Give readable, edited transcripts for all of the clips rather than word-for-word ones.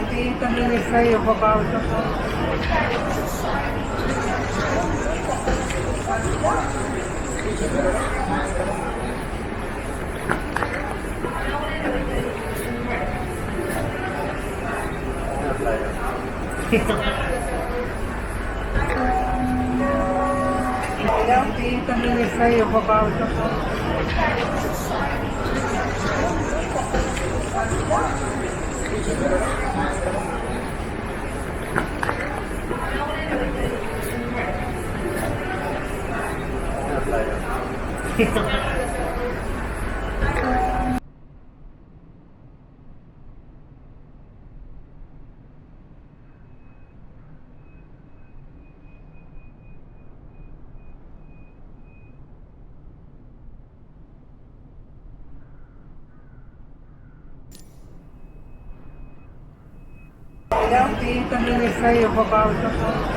Tem também isso aí, eu vou roubar o telefone. Tem também isso aí, eu vou roubar o telefone. Tem também isso aí, eu vou roubar o telefone.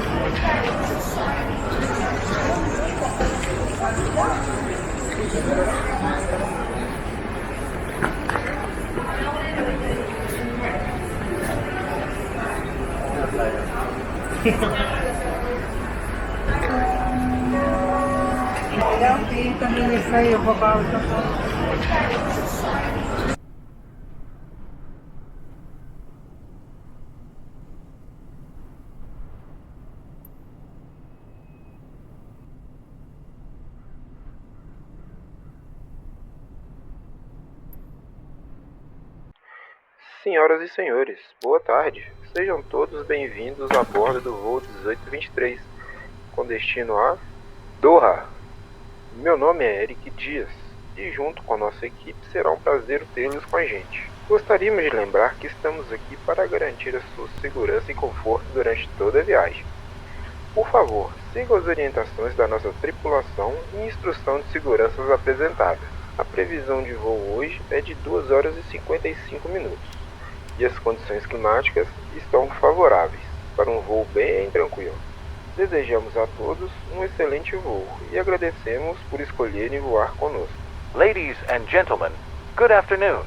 Tem também isso aí, eu vou roubar o telefone. Senhoras e senhores, boa tarde. Sejam todos bem-vindos a bordo do voo 1823, com destino a Doha. Meu nome é Eric Dias e junto com a nossa equipe será um prazer tê-los com a gente. Gostaríamos de lembrar que estamos aqui para garantir a sua segurança e conforto durante toda a viagem. Por favor, siga as orientações da nossa tripulação e instrução de segurança apresentada. A previsão de voo hoje é de 2 horas e 55 minutos. E as condições climáticas estão favoráveis para um voo bem tranquilo. Desejamos a todos um excelente voo e agradecemos por escolherem voar conosco. Ladies and gentlemen, good afternoon.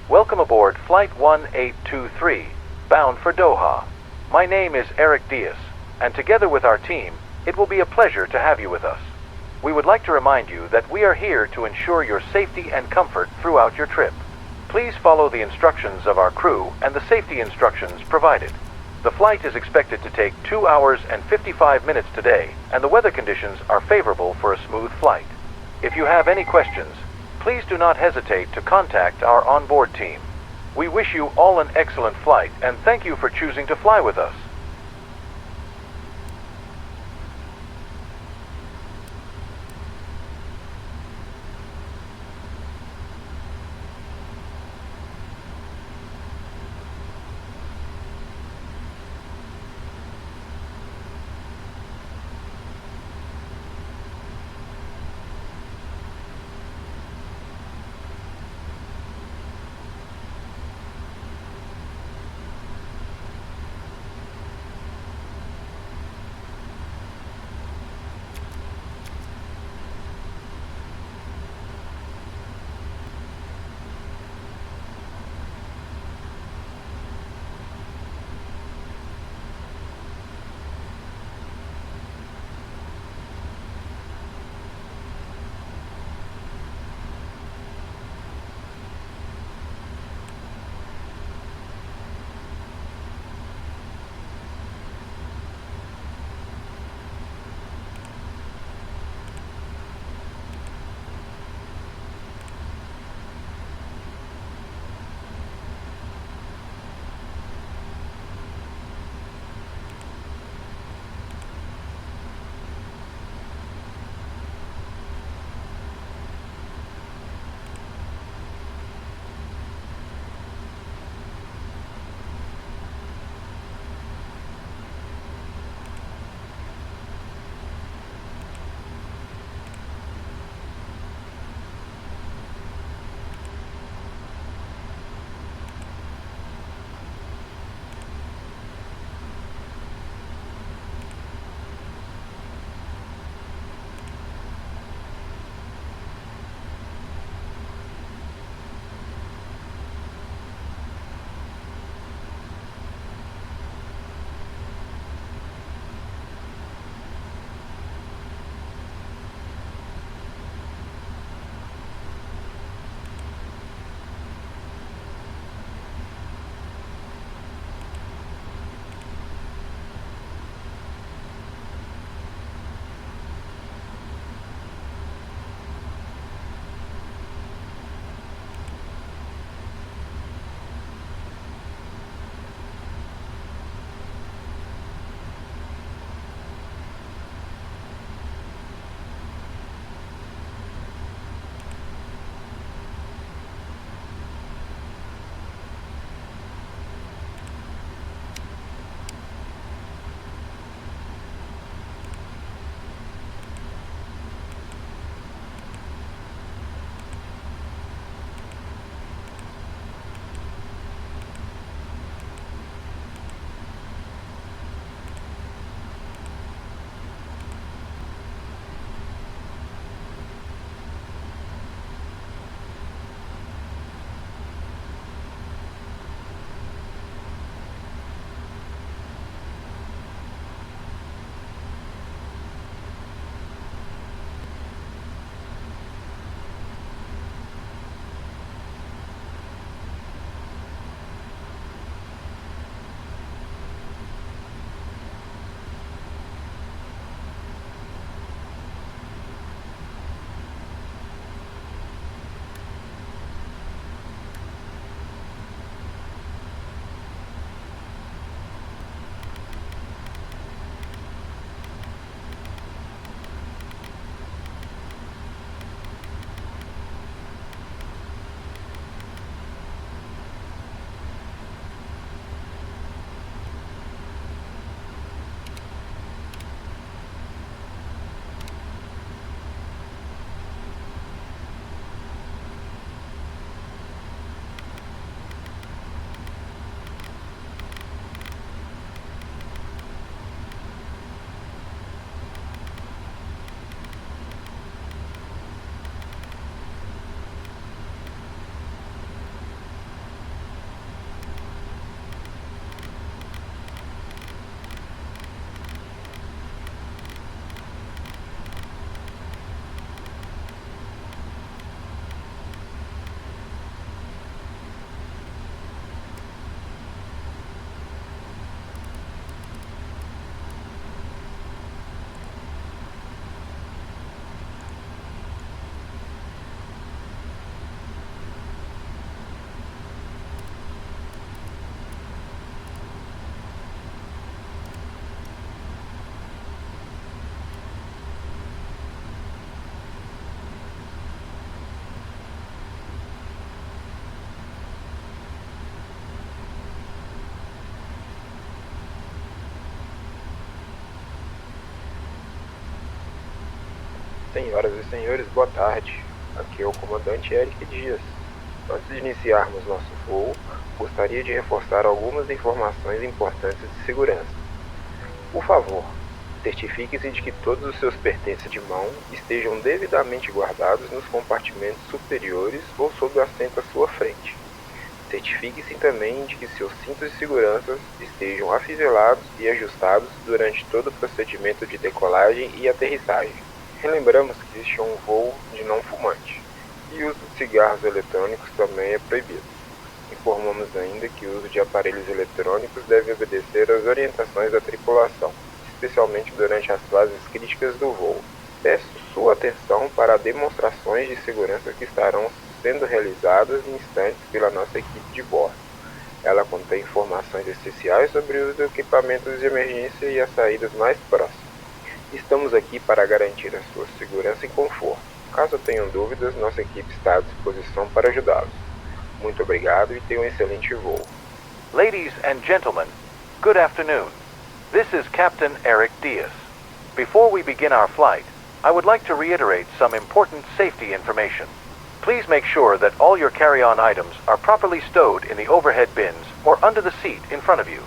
Welcome aboard Flight 1823, bound for Doha. My name is Eric Diaz, and together with our team, it will be a pleasure to have you with us. We would like to remind you that we are here to ensure your safety and comfort throughout your trip. Please follow the instructions of our crew and the safety instructions provided. The flight is expected to take 2 hours and 55 minutes today, and the weather conditions are favorable for a smooth flight. If you have any questions, please do not hesitate to contact our onboard team. We wish you all an excellent flight and thank you for choosing to fly with us. Senhoras e senhores, boa tarde. Aqui é o comandante Eric Dias. Antes de iniciarmos nosso voo, gostaria de reforçar algumas informações importantes de segurança. Por favor, certifique-se de que todos os seus pertences de mão estejam devidamente guardados nos compartimentos superiores ou sob o assento à sua frente. Certifique-se também de que seus cintos de segurança estejam afivelados e ajustados durante todo o procedimento de decolagem e aterrissagem. Relembramos que este é um voo de não fumante e o uso de cigarros eletrônicos também é proibido. Informamos ainda que o uso de aparelhos eletrônicos deve obedecer às orientações da tripulação, especialmente durante as fases críticas do voo. Peço sua atenção para demonstrações de segurança que estarão sendo realizadas em instantes pela nossa equipe de bordo. Ela contém informações essenciais sobre o uso de equipamentos de emergência e as saídas mais próximas. Estamos aqui para garantir a sua segurança e conforto. Caso tenham dúvidas, nossa equipe está à disposição para ajudá-los. Muito obrigado e tenham um excelente voo. Ladies and gentlemen, good afternoon. This is Captain Eric Diaz. Before we begin our flight, I would like to reiterate some important safety information. Please make sure that all your carry-on items are properly stowed in the overhead bins or under the seat in front of you.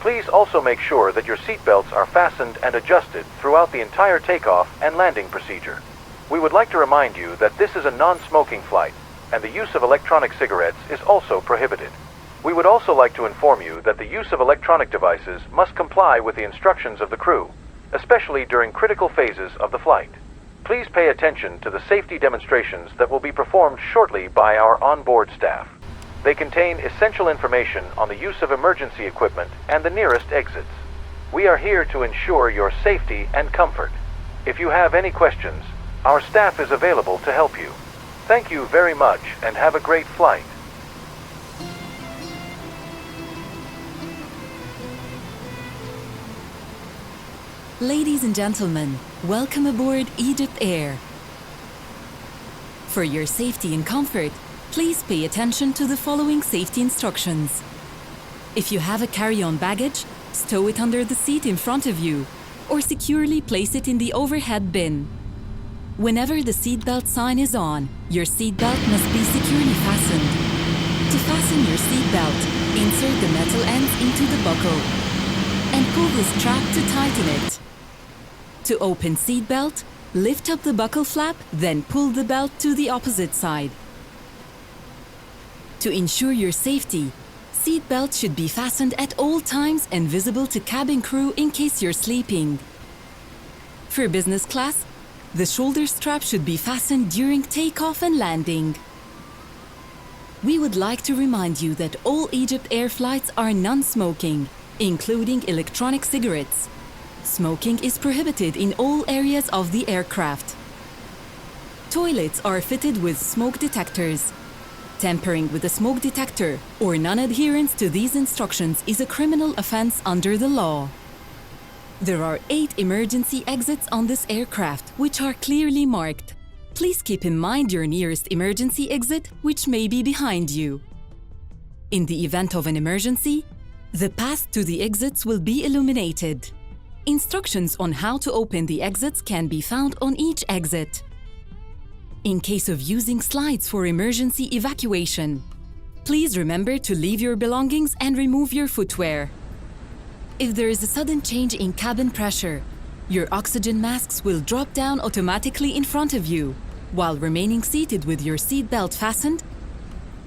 Please also make sure that your seat belts are fastened and adjusted throughout the entire takeoff and landing procedure. We would like to remind you that this is a non-smoking flight, and the use of electronic cigarettes is also prohibited. We would also like to inform you that the use of electronic devices must comply with the instructions of the crew, especially during critical phases of the flight. Please pay attention to the safety demonstrations that will be performed shortly by our onboard staff. They contain essential information on the use of emergency equipment and the nearest exits. We are here to ensure your safety and comfort. If you have any questions, our staff is available to help you. Thank you very much and have a great flight. Ladies and gentlemen, welcome aboard Egypt Air. For your safety and comfort, please pay attention to the following safety instructions. If you have a carry-on baggage, stow it under the seat in front of you, or securely place it in the overhead bin. Whenever the seatbelt sign is on, your seatbelt must be securely fastened. To fasten your seatbelt, insert the metal ends into the buckle and pull the strap to tighten it. To open seatbelt, lift up the buckle flap, then pull the belt to the opposite side. To ensure your safety, seatbelt should be fastened at all times and visible to cabin crew in case you're sleeping. For business class, the shoulder strap should be fastened during takeoff and landing. We would like to remind you that all Egypt Air flights are non-smoking, including electronic cigarettes. Smoking is prohibited in all areas of the aircraft. Toilets are fitted with smoke detectors. Tampering with a smoke detector or non-adherence to these instructions is a criminal offense under the law. There are 8 emergency exits on this aircraft, which are clearly marked. Please keep in mind your nearest emergency exit, which may be behind you. In the event of an emergency, the path to the exits will be illuminated. Instructions on how to open the exits can be found on each exit. In case of using slides for emergency evacuation, please remember to leave your belongings and remove your footwear. If there is a sudden change in cabin pressure, your oxygen masks will drop down automatically in front of you. While remaining seated with your seatbelt fastened,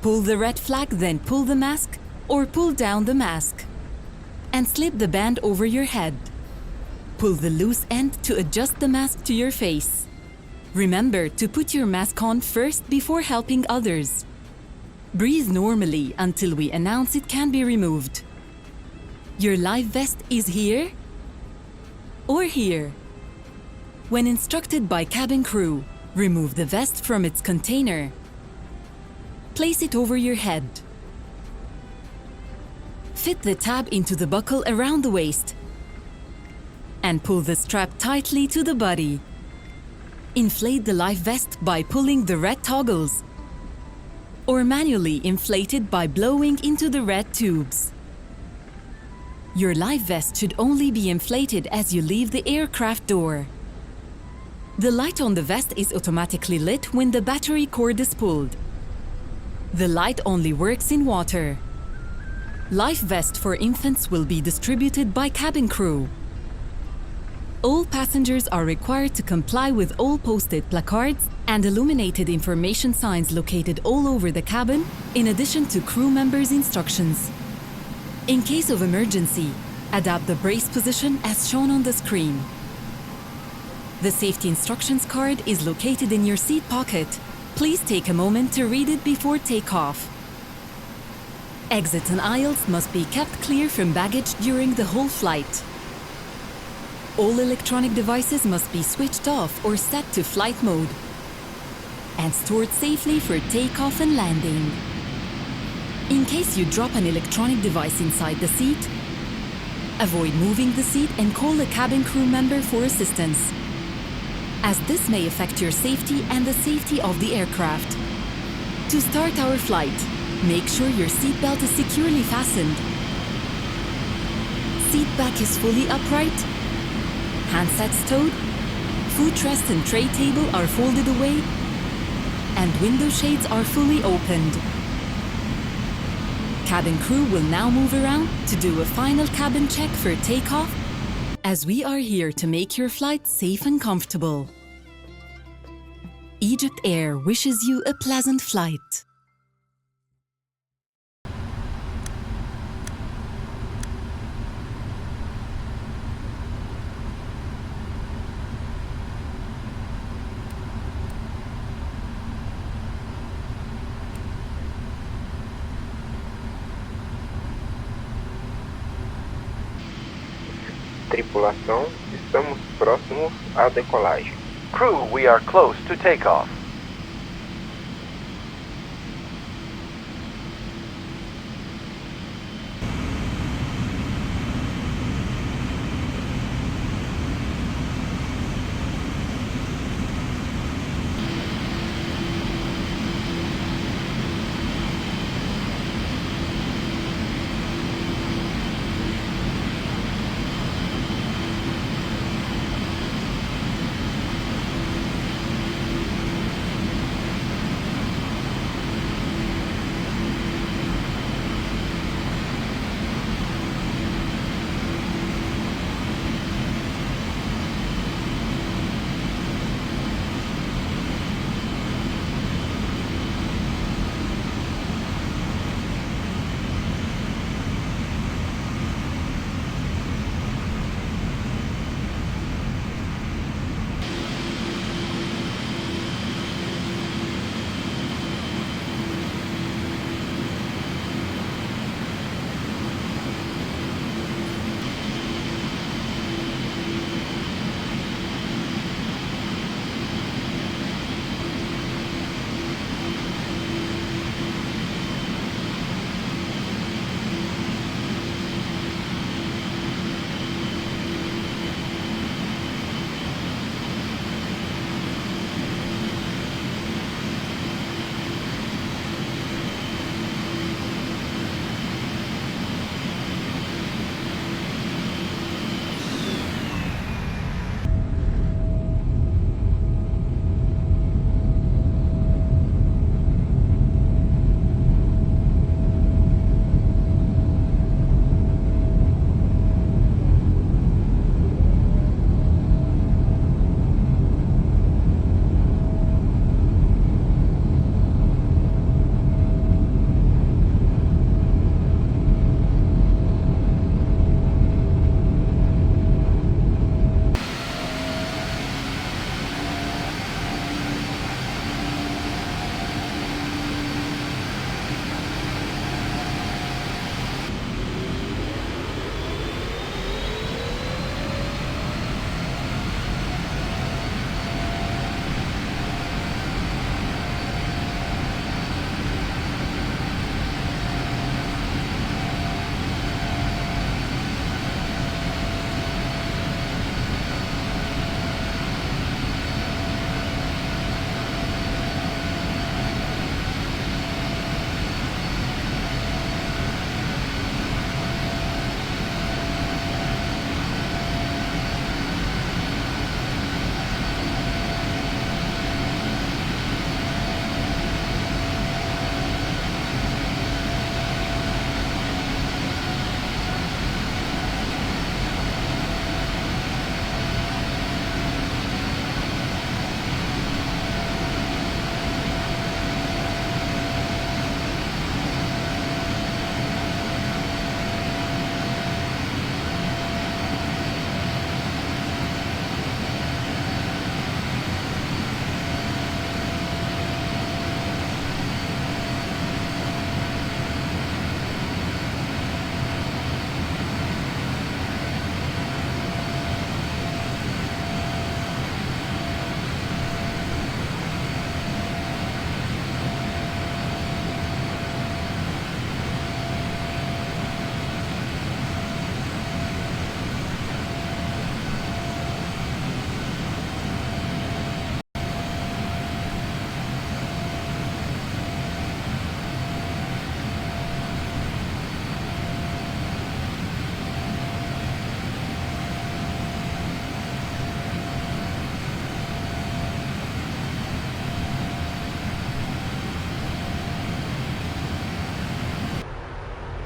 pull the red flag, then pull the mask or pull down the mask. And slip the band over your head. Pull the loose end to adjust the mask to your face. Remember to put your mask on first before helping others. Breathe normally until we announce it can be removed. Your life vest is here or here. When instructed by cabin crew, remove the vest from its container. Place it over your head. Fit the tab into the buckle around the waist and pull the strap tightly to the body. Inflate the life vest by pulling the red toggles or manually inflate it by blowing into the red tubes. Your life vest should only be inflated as you leave the aircraft door. The light on the vest is automatically lit when the battery cord is pulled. The light only works in water. Life vest for infants will be distributed by cabin crew. All passengers are required to comply with all posted placards and illuminated information signs located all over the cabin, in addition to crew members' instructions. In case of emergency, adapt the brace position as shown on the screen. The safety instructions card is located in your seat pocket. Please take a moment to read it before takeoff. Exits and aisles must be kept clear from baggage during the whole flight. All electronic devices must be switched off or set to flight mode and stored safely for takeoff and landing. In case you drop an electronic device inside the seat, avoid moving the seat and call a cabin crew member for assistance, as this may affect your safety and the safety of the aircraft. To start our flight, make sure your seatbelt is securely fastened. Seat back is fully upright. Handsets stowed. Footrest and tray table are folded away. And window shades are fully opened. Cabin crew will now move around to do a final cabin check for takeoff, as we are here to make your flight safe and comfortable. Egypt Air wishes you a pleasant flight. Tripulação, estamos próximos à decolagem. Crew, we are close to takeoff.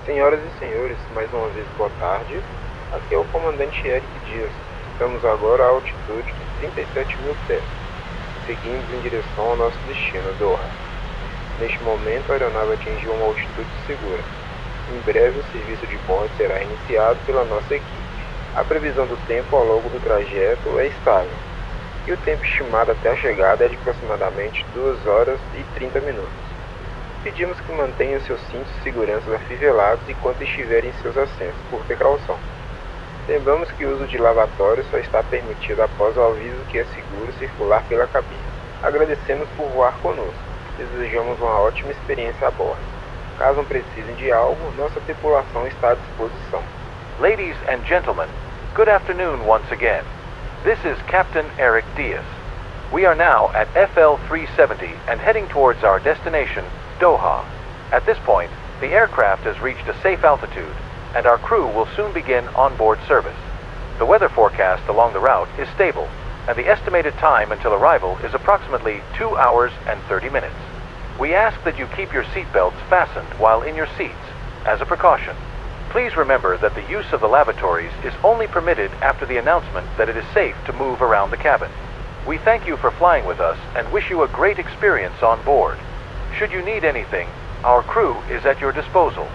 Senhoras e senhores, mais uma vez boa tarde. Aqui é o comandante Eric Dias. Estamos agora à altitude de 37 mil pés. Seguimos em direção ao nosso destino, Doha. Neste momento, a aeronave atingiu uma altitude segura. Em breve, o serviço de bordo será iniciado pela nossa equipe. A previsão do tempo ao longo do trajeto é estável, e o tempo estimado até a chegada é de aproximadamente 2 horas e 30 minutos. Pedimos que mantenham seus cintos de segurança afivelados enquanto estiverem em seus assentos, por precaução. Lembramos que o uso de lavatórios só está permitido após o aviso que é seguro circular pela cabine. Agradecemos por voar conosco. Desejamos uma ótima experiência a bordo. Caso precisem de algo, nossa tripulação está à disposição. Ladies and gentlemen, good afternoon once again. This is Captain Eric Diaz. We are now at FL 370 and heading towards our destination, Doha. At this point, the aircraft has reached a safe altitude, and our crew will soon begin onboard service. The weather forecast along the route is stable, and the estimated time until arrival is approximately 2 hours and 30 minutes. We ask that you keep your seatbelts fastened while in your seats, as a precaution. Please remember that the use of the lavatories is only permitted after the announcement that it is safe to move around the cabin. We thank you for flying with us and wish you a great experience on board. Should you need anything, our crew is at your disposal.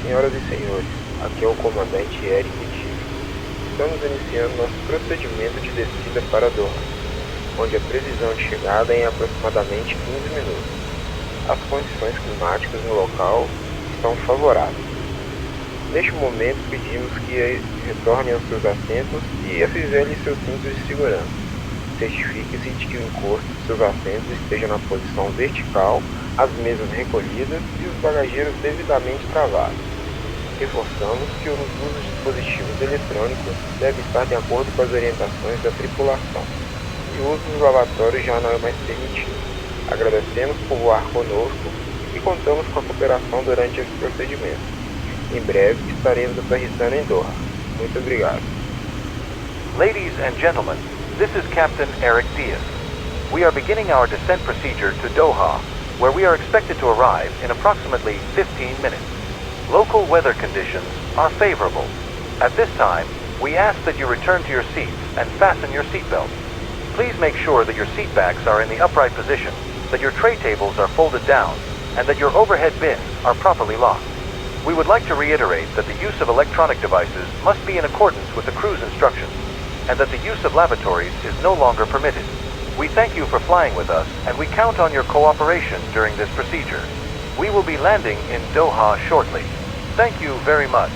Senhoras e senhores, aqui é o comandante Eric Dias. Estamos iniciando nosso procedimento de descida para Doha, onde a previsão de chegada é em aproximadamente 15 minutos. As condições climáticas no local estão favoráveis. Neste momento, pedimos que retornem aos seus assentos e afivelem seus cintos de segurança. Certifique-se de que o encosto de seus assentos esteja na posição vertical, as mesas recolhidas e os bagageiros devidamente travados. Reforçamos que o uso de dispositivos eletrônicos deve estar de acordo com as orientações da tripulação e o uso dos lavatórios já não é mais permitido. Agradecemos por voar conosco e contamos com a cooperação durante esse procedimento. Em breve estaremos aterrissando em Doha. Muito obrigado. Ladies and gentlemen, this is Captain Eric Diaz. We are beginning our descent procedure to Doha, where we are expected to arrive in approximately 15 minutes. Local weather conditions are favorable. At this time, we ask that you return to your seats and fasten your seatbelts. Please make sure that your seat backs are in the upright position, that your tray tables are folded down, and that your overhead bins are properly locked. We would like to reiterate that the use of electronic devices must be in accordance with the crew's instructions, and that the use of lavatories is no longer permitted. We thank you for flying with us, and we count on your cooperation during this procedure. We will be landing in Doha shortly. Thank you very much.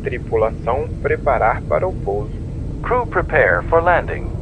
Tripulação preparar para o pouso. Crew prepare for landing.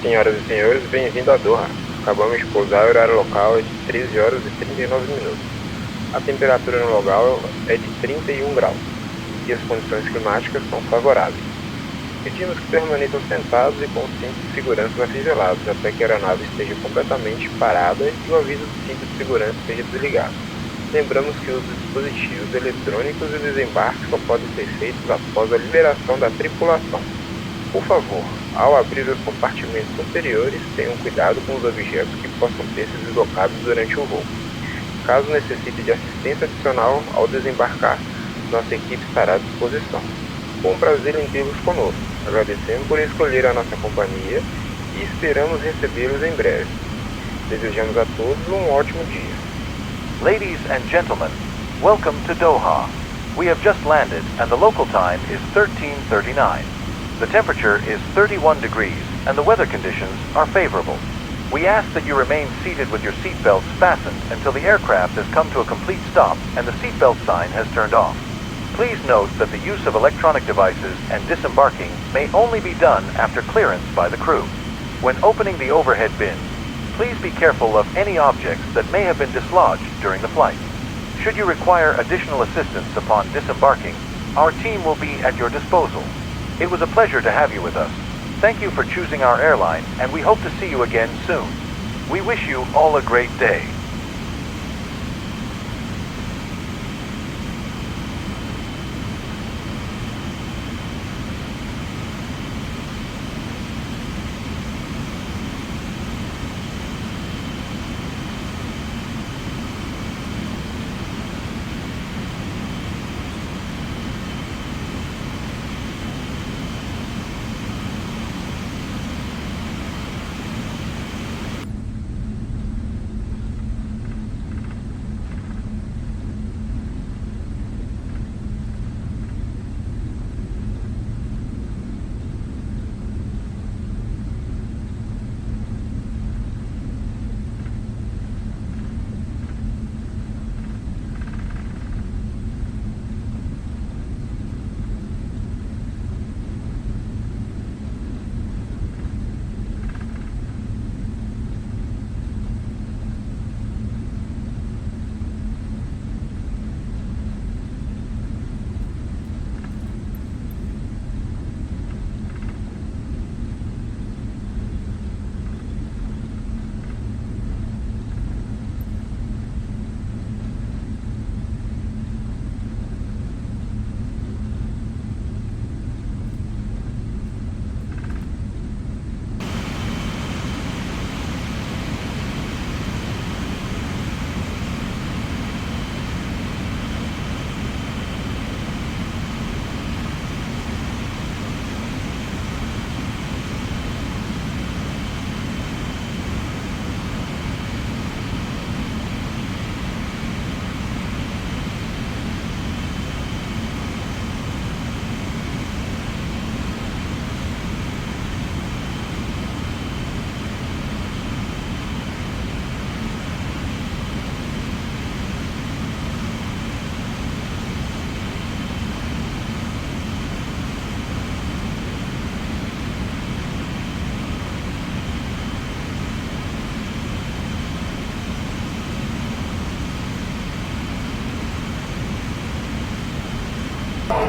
Senhoras e senhores, bem-vindo a Doha. Acabamos de pousar, o horário local é de 13 horas e 39 minutos. A temperatura no local é de 31 graus e as condições climáticas são favoráveis. Pedimos que permaneçam sentados e com os cintos de segurança afivelados até que a aeronave esteja completamente parada e o aviso do cinto de segurança esteja desligado. Lembramos que os dispositivos eletrônicos e desembarque só podem ser feitos após a liberação da tripulação. Por favor, ao abrir os compartimentos superiores, tenham cuidado com os objetos que possam ter se deslocado durante o voo. Caso necessite de assistência adicional ao desembarcar, nossa equipe estará à disposição. Foi um prazer em tê-los conosco. Agradecemos por escolher a nossa companhia e esperamos recebê-los em breve. Desejamos a todos um ótimo dia. Ladies and gentlemen, welcome to Doha. We have just landed and the local time is 13:39. The temperature is 31 degrees and the weather conditions are favorable. We ask that you remain seated with your seatbelts fastened until the aircraft has come to a complete stop and the seatbelt sign has turned off. Please note that the use of electronic devices and disembarking may only be done after clearance by the crew. When opening the overhead bins, please be careful of any objects that may have been dislodged during the flight. Should you require additional assistance upon disembarking, our team will be at your disposal. It was a pleasure to have you with us. Thank you for choosing our airline, and we hope to see you again soon. We wish you all a great day.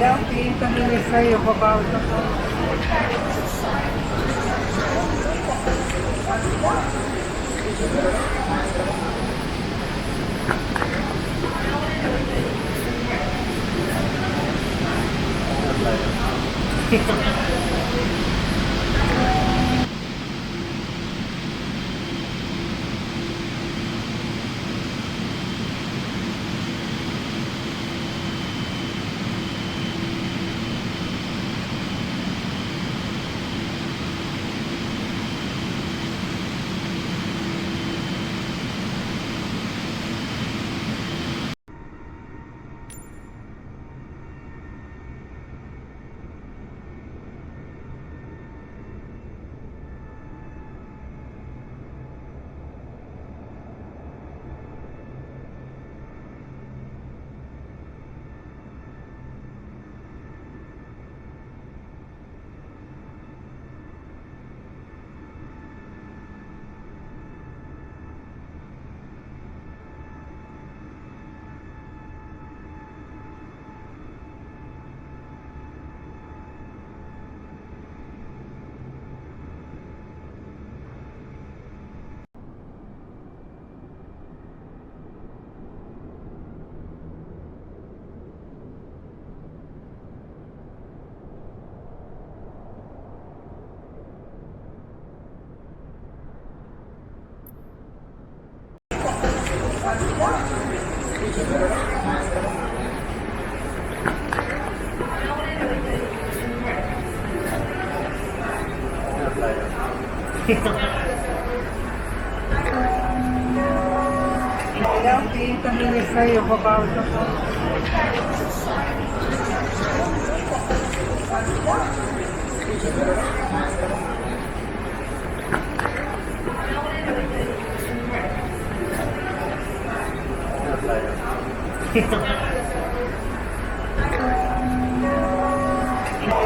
Down Internacional Hamad. Não, sim, também isso aí, eu vou para outra coisa.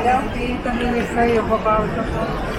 Não, sim, também isso aí, eu vou para outra coisa.